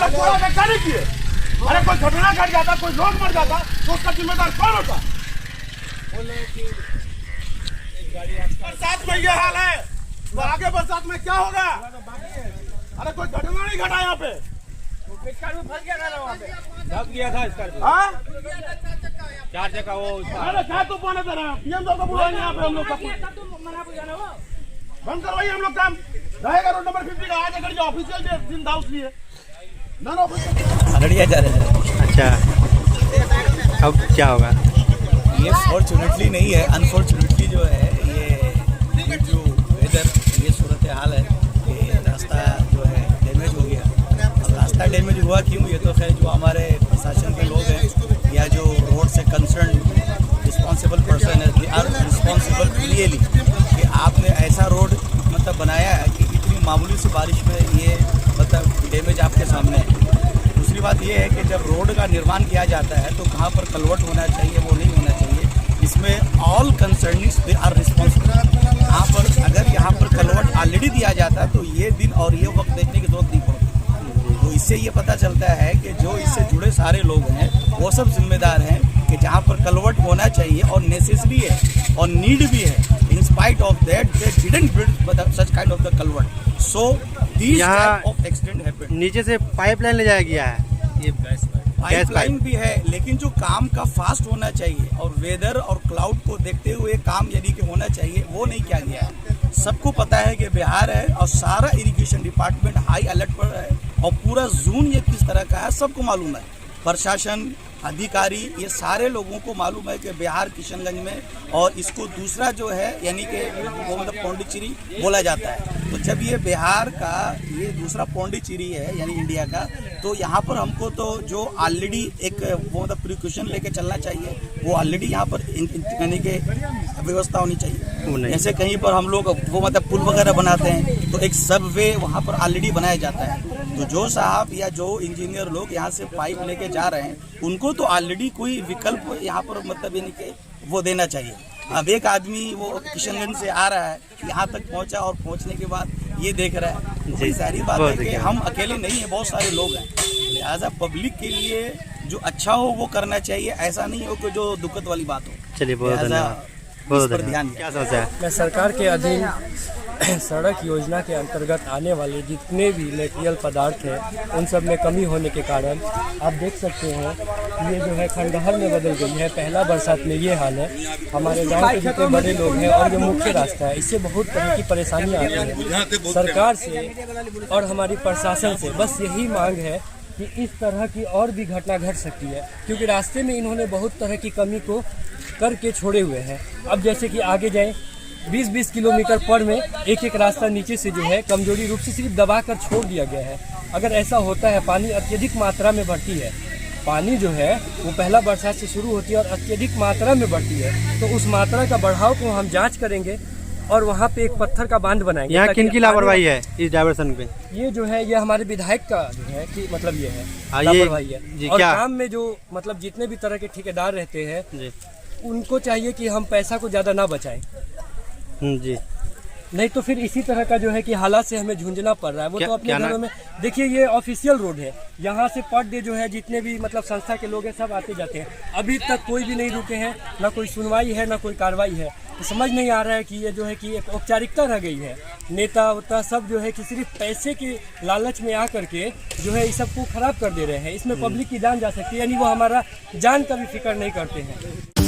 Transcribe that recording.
लोग थोड़ा देखा नहीं किए। अरे कोई घटना घट जाता, कोई लोग मर जाता तो उसका जिम्मेदार कौन होता? बरसात में ये हाल है तो आगे बरसात में क्या होगा? अरे कोई घटना नहीं घटा यहाँ पे। दब गया था इसका। हाँ 4 चक्का वो। अरे क्या तू पाने दे रहा है? पीएम को बुलाएंगे यहाँ पे हम लोग बंद करवाइए हम लोग काम। रहेगा रोड नंबर 50 का आज अगर जो ऑफिशियल दिन था उसलिए नॉन ऑफिशियल अगड़िया जा रहे थे। अच्छा अब क्या होगा? ये फॉर्चुनेटली नहीं है, अनफॉर्चुनेटली जो है ये जो वेदर, ये सूरत हाल है कि रास्ता जो है डैमेज हो गया। अब रास्ता डैमेज हुआ क्यों, ये तो खैर जो हमारे प्रशासन के लोग हैं या जो रोड से कंसर्न रिस्पॉन्सिबल पर्सन है, दे आर रिस्पॉन्सिबल रियली कि आपने ऐसा रोड मतलब बनाया है कि इतनी मामूली सी बारिश में ये मतलब डैमेज आपके सामने है। दूसरी बात ये है कि जब रोड का निर्माण किया जाता है तो कहाँ पर कलवट होना चाहिए वो नहीं होना चाहिए। इसमें ऑल कंसर्निंग्स दे आर रिस्पॉन्सिबल। यहाँ पर अगर यहाँ पर कलवट ऑलरेडी दिया जाता तो ये दिन और ये वक्त देखने की जरूरत नहीं पड़ती। तो इससे ये पता चलता है कि जो इससे जुड़े सारे लोग हैं वो सब जिम्मेदार हैं कि जहाँ पर कलवट होना चाहिए और नेसेसरी है और नीड भी है, in spite of that they didn't build such kind of the culvert. So this type of accident happened. नीचे से पाइपलाइन ले जाया गया है, ये पाइपलाइन भी है, लेकिन जो काम का फास्ट होना चाहिए और वेदर और क्लाउड को देखते हुए काम यानी कि होना चाहिए वो नहीं किया गया है। सबको पता है कि बिहार है और सारा इरिगेशन डिपार्टमेंट हाई अलर्ट पर है और पूरा जोन ये किस तरह का है सबको मालूम है। प्रशासन, अधिकारी, ये सारे लोगों को मालूम है कि बिहार किशनगंज में, और इसको दूसरा जो है यानी कि वो मतलब पौंडीचेरी बोला जाता है। तो जब ये बिहार का ये दूसरा पौंडीचेरी है यानी इंडिया का, तो यहाँ पर हमको तो जो ऑलरेडी एक वो मतलब प्रिकॉशन लेके चलना चाहिए वो ऑलरेडी यहाँ पर यानी कि व्यवस्था होनी चाहिए। जैसे कहीं पर हम लोग वो मतलब पुल वगैरह बनाते हैं तो एक सब वे वहाँ पर ऑलरेडी बनाया जाता है। तो जो साहब या जो इंजीनियर लोग यहाँ से पाइप लेके जा रहे हैं उनको तो ऑलरेडी कोई विकल्प यहाँ पर मतलब यानी कि वो देना चाहिए। अब एक आदमी वो किशनगंज से आ रहा है, यहाँ तक पहुँचा और पहुँचने के बाद ये देख रहा है, तो सारी बात है कि हम अकेले नहीं है, बहुत सारे लोग हैं। लिहाजा पब्लिक के लिए जो अच्छा हो वो करना चाहिए, ऐसा नहीं हो कि जो दुखद वाली बात हो। चलिए बहुत धन्यवाद। इस पर ध्यान क्या समस्या है? मैं सरकार के अधीन सड़क योजना के अंतर्गत आने वाले जितने भी मटेरियल पदार्थ हैं उन सब में कमी होने के कारण आप देख सकते हैं ये जो है खंडहर में बदल गई है। पहला बरसात में ये हाल है। हमारे गांव के जितने बड़े लोग हैं और ये मुख्य रास्ता है, इससे बहुत तरह की परेशानियाँ आती हैं। सरकार से और हमारी प्रशासन से बस यही मांग है कि इस तरह की और भी घटना घट सकती है, क्योंकि रास्ते में इन्होंने बहुत तरह की कमी को करके छोड़े हुए हैं। अब जैसे कि आगे जाएं 20-20 किलोमीटर पर में एक रास्ता नीचे से जो है कमजोरी रूप से सिर्फ दबा कर छोड़ दिया गया है। अगर ऐसा होता है, पानी अत्यधिक मात्रा में बढ़ती है, पानी जो है वो पहला बरसात से शुरू होती है और अत्यधिक मात्रा में बढ़ती है, तो उस मात्रा का बढ़ाव को हम जांच करेंगे और वहाँ पे एक पत्थर का बांध बनाएंगे। यहाँ किन की लापरवाही है इस डायवर्सन पे? ये जो है ये हमारे विधायक का जो है कि मतलब ये है लापरवाही है। और काम में जो मतलब जितने भी तरह के ठेकेदार रहते हैं उनको चाहिए कि हम पैसा को ज़्यादा ना बचाएं जी, नहीं तो फिर इसी तरह का जो है कि हालात से हमें झुंझना पड़ रहा है। वो तो अपने घरों में देखिए, ये ऑफिशियल रोड है, यहाँ से पर डे जो है जितने भी मतलब संस्था के लोग हैं सब आते जाते हैं। अभी तक कोई भी नहीं रुके हैं, ना कोई सुनवाई है ना कोई कार्रवाई है। तो समझ नहीं आ रहा है कि ये जो है कि एक औपचारिकता रह गई है। नेता उता सब जो है कि सिर्फ पैसे के लालच में आकर के जो है इस सब को खराब कर दे रहे हैं। इसमें पब्लिक की जान जा सकती है, यानी वो हमारा जान का भी फिक्र नहीं करते हैं।